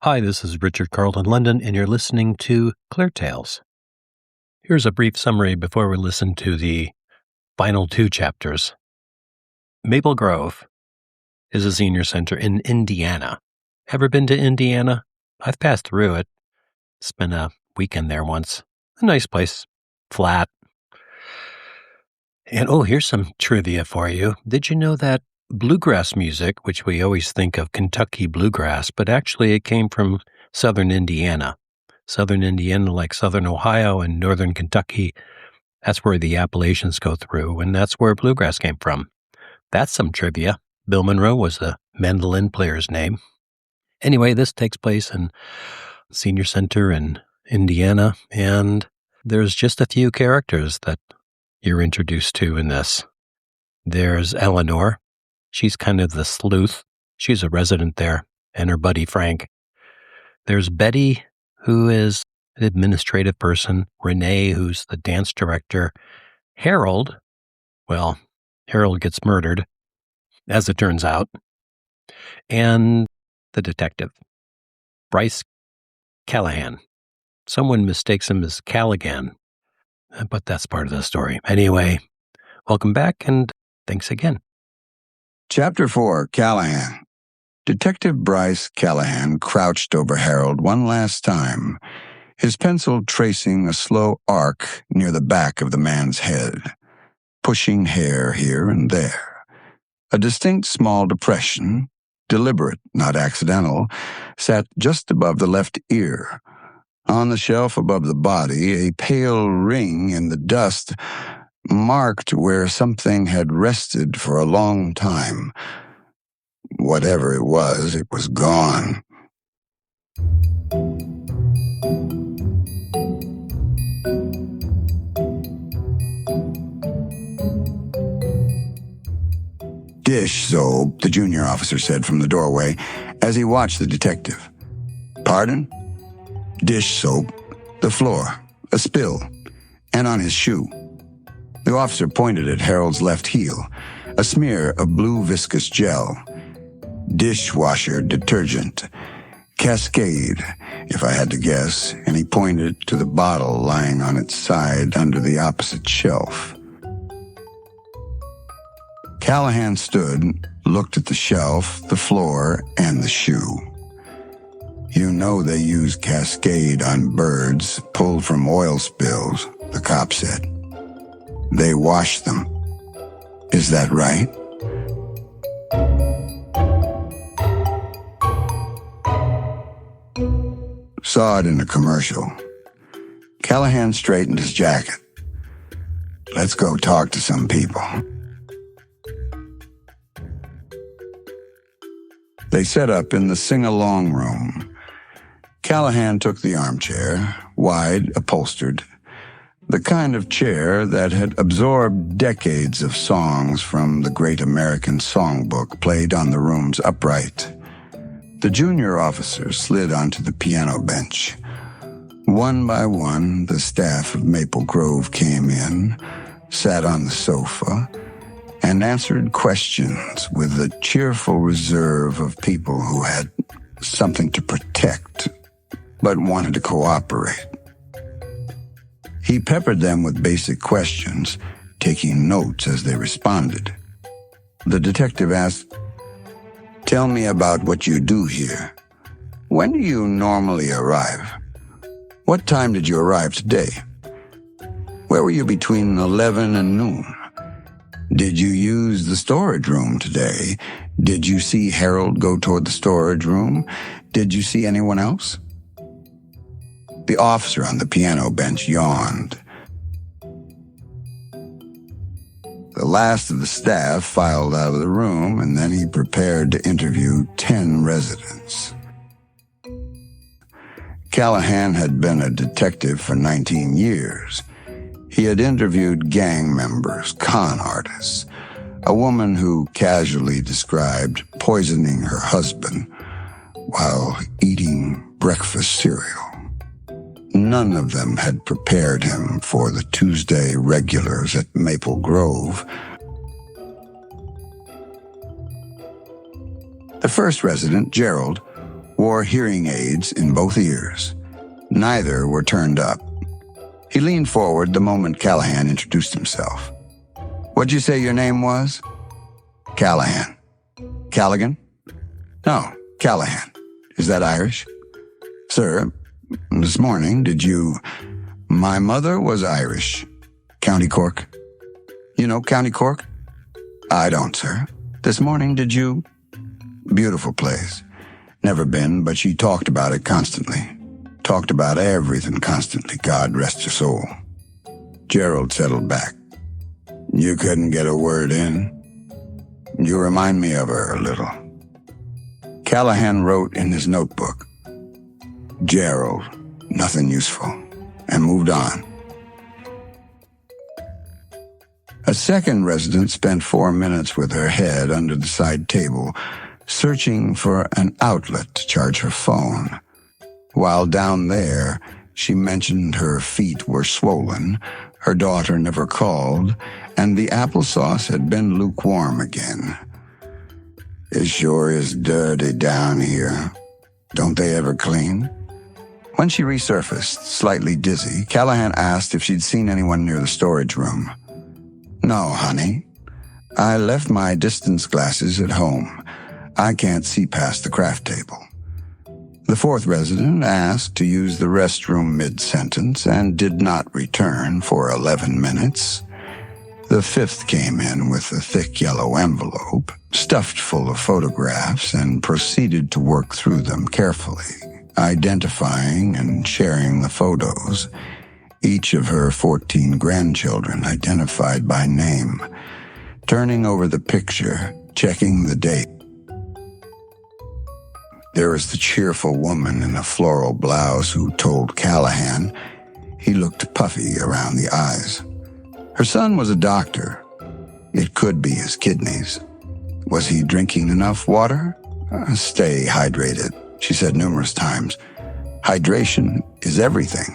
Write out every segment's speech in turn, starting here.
Hi, this is Richard Carlton London, and you're listening to Clear Tales. Here's a brief summary before we listen to the final two chapters. Maple Grove is a senior center in Indiana. Ever been to Indiana? I've passed through it. Spent a weekend there once. A nice place. Flat. And here's some trivia for you. Did you know that bluegrass music, which we always think of Kentucky bluegrass, but actually it came from southern Indiana. Southern Indiana, like southern Ohio and northern Kentucky, that's where the Appalachians go through, and that's where bluegrass came from. That's some trivia. Bill Monroe was the mandolin player's name. Anyway, this takes place in Senior Center in Indiana, and there's just a few characters that you're introduced to in this. There's Eleanor. She's kind of the sleuth. She's a resident there, and her buddy Frank. There's Betty, who is an administrative person. Renee, who's the dance director. Harold gets murdered, as it turns out. And the detective, Bryce Callahan. Someone mistakes him as Callaghan, but that's part of the story. Anyway, welcome back, and thanks again. Chapter 4, Callahan. Detective Bryce Callahan crouched over Harold one last time, his pencil tracing a slow arc near the back of the man's head, pushing hair here and there. A distinct small depression, deliberate, not accidental, sat just above the left ear. On the shelf above the body, a pale ring in the dust marked where something had rested for a long time. Whatever it was gone. Dish soap, the junior officer said from the doorway as he watched the detective. Pardon? Dish soap, the floor, a spill, and on his shoe. The officer pointed at Harold's left heel, a smear of blue viscous gel. Dishwasher detergent. Cascade, if I had to guess, and he pointed to the bottle lying on its side under the opposite shelf. Callahan stood, looked at the shelf, the floor, and the shoe. You know they use Cascade on birds pulled from oil spills, the cop said. They wash them. Is that right? Saw it in a commercial. Callahan straightened his jacket. Let's go talk to some people. They set up in the sing-along room. Callahan took the armchair, wide, upholstered, the kind of chair that had absorbed decades of songs from the Great American Songbook played on the room's upright. The junior officers slid onto the piano bench. One by one, the staff of Maple Grove came in, sat on the sofa, and answered questions with the cheerful reserve of people who had something to protect, but wanted to cooperate. He peppered them with basic questions, taking notes as they responded. The detective asked, "Tell me about what you do here. When do you normally arrive? What time did you arrive today? Where were you between 11 and noon? Did you use the storage room today? Did you see Harold go toward the storage room? Did you see anyone else?" The officer on the piano bench yawned. The last of the staff filed out of the room, and then he prepared to interview 10 residents. Callahan had been a detective for 19 years. He had interviewed gang members, con artists, a woman who casually described poisoning her husband while eating breakfast cereal. None of them had prepared him for the Tuesday regulars at Maple Grove. The first resident, Gerald, wore hearing aids in both ears. Neither were turned up. He leaned forward the moment Callahan introduced himself. "What'd you say your name was?" "Callahan." "Callaghan?" "No, Callahan. Is that Irish?" "Sir, this morning did you—" "My mother was Irish. County Cork." "You know County Cork?" "I don't, sir. This morning did you—" "Beautiful place. Never been, but she talked about it constantly. Talked about everything constantly, God rest her soul." Gerald settled back. "You couldn't get a word in?" "You remind me of her a little." Callahan wrote in his notebook, "Gerald, nothing useful," and moved on. A second resident spent 4 minutes with her head under the side table, searching for an outlet to charge her phone. While down there, she mentioned her feet were swollen, her daughter never called, and the applesauce had been lukewarm again. "It sure is dirty down here. Don't they ever clean?" When she resurfaced, slightly dizzy, Callahan asked if she'd seen anyone near the storage room. "No, honey. I left my distance glasses at home. I can't see past the craft table." The fourth resident asked to use the restroom mid-sentence and did not return for 11 minutes. The fifth came in with a thick yellow envelope, stuffed full of photographs, and proceeded to work through them carefully, identifying and sharing the photos, each of her 14 grandchildren identified by name, turning over the picture, checking the date. There was the cheerful woman in a floral blouse who told Callahan he looked puffy around the eyes. Her son was a doctor. It could be his kidneys. Was he drinking enough water? Stay hydrated, she said numerous times. Hydration is everything.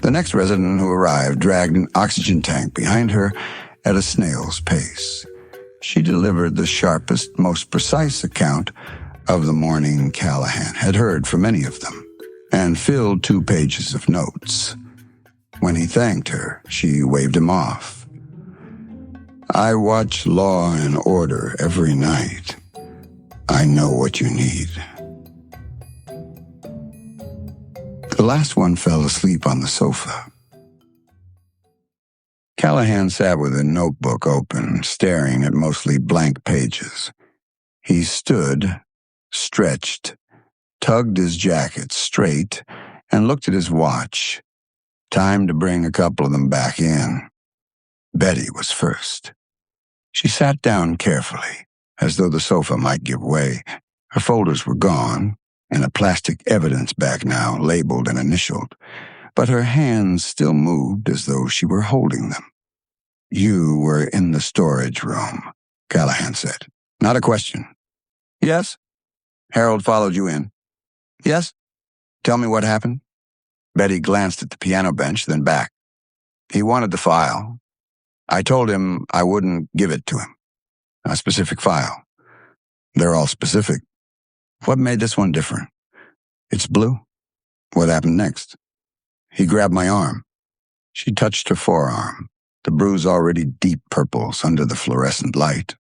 The next resident who arrived dragged an oxygen tank behind her at a snail's pace. She delivered the sharpest, most precise account of the morning Callahan had heard from any of them, and filled 2 pages of notes. When he thanked her, she waved him off. "I watch Law and Order every night. I know what you need." The last one fell asleep on the sofa. Callahan sat with a notebook open, staring at mostly blank pages. He stood, stretched, tugged his jacket straight, and looked at his watch. Time to bring a couple of them back in. Betty was first. She sat down carefully, as though the sofa might give way. Her folders were gone, and a plastic evidence bag now, labeled and initialed, but her hands still moved as though she were holding them. "You were in the storage room," Callahan said. "Not a question." "Yes." "Harold followed you in." "Yes." "Tell me what happened." Betty glanced at the piano bench, then back. "He wanted the file. I told him I wouldn't give it to him. A specific file. They're all specific. What made this one different?" "It's blue." "What happened next?" "He grabbed my arm." She touched her forearm, the bruise already deep purples under the fluorescent light.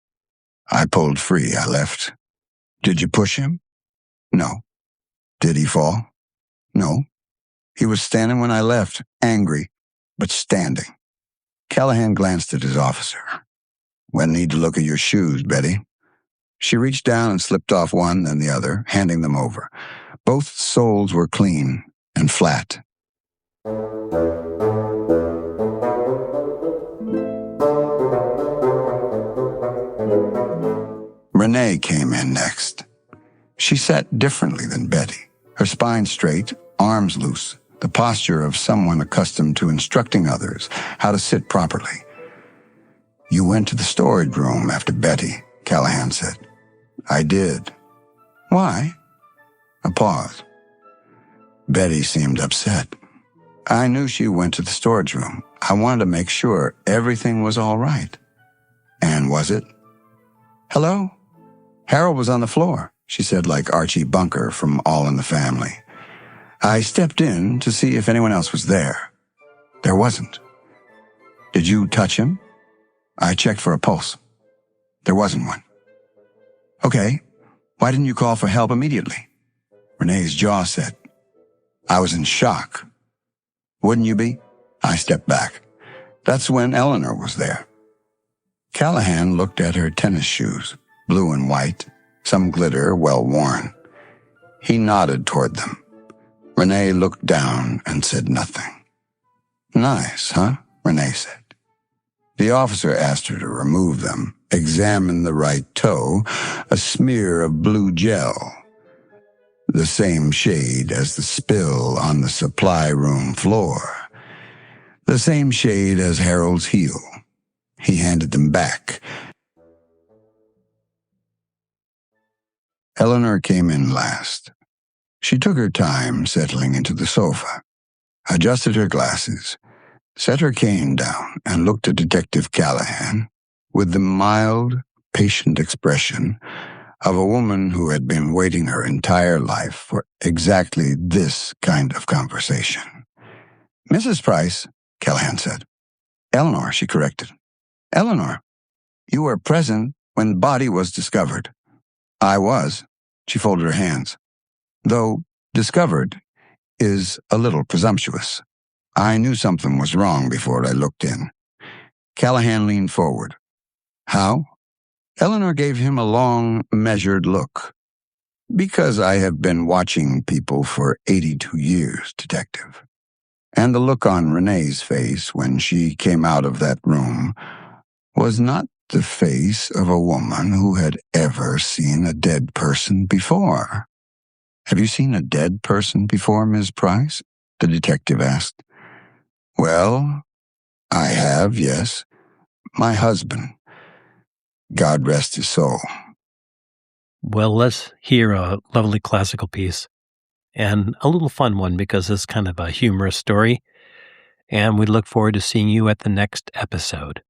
"I pulled free. I left." "Did you push him?" "No." "Did he fall?" "No." "He was standing when I left, angry, but standing." Callahan glanced at his officer. "When need to look at your shoes, Betty." She reached down and slipped off one, then the other, handing them over. Both soles were clean and flat. Renee came in next. She sat differently than Betty, her spine straight, arms loose, the posture of someone accustomed to instructing others how to sit properly. "You went to the storage room after Betty," Callahan said. "I did." "Why?" A pause. Betty seemed upset. "I knew she went to the storage room. I wanted to make sure everything was all right." "And was it?" "Hello?" Harold was on the floor, she said like Archie Bunker from All in the Family. I stepped in to see if anyone else was there. There wasn't. Did you touch him? I checked for a pulse. There wasn't one. Okay, why didn't you call for help immediately? Renee's jaw set. I was in shock. Wouldn't you be? I stepped back. That's when Eleanor was there. Callahan looked at her tennis shoes, blue and white, some glitter, well worn. He nodded toward them. Renee looked down and said nothing. Nice, huh? Renee said. The officer asked her to remove them, examine the right toe, a smear of blue gel, the same shade as the spill on the supply room floor, the same shade as Harold's heel. He handed them back. Eleanor came in last. She took her time settling into the sofa, adjusted her glasses, set her cane down, and looked at Detective Callahan with the mild, patient expression of a woman who had been waiting her entire life for exactly this kind of conversation. Mrs. Price, Callahan said. Eleanor, she corrected. Eleanor, you were present when the body was discovered. I was. She folded her hands. Though discovered is a little presumptuous. I knew something was wrong before I looked in. Callahan leaned forward. How? Eleanor gave him a long, measured look. Because I have been watching people for 82 years, Detective. And the look on Renee's face when she came out of that room was not the face of a woman who had ever seen a dead person before. Have you seen a dead person before, Ms. Price? The detective asked. Well, I have, yes. My husband. God rest his soul. Well, let's hear a lovely classical piece and a little fun one because it's kind of a humorous story. And we look forward to seeing you at the next episode.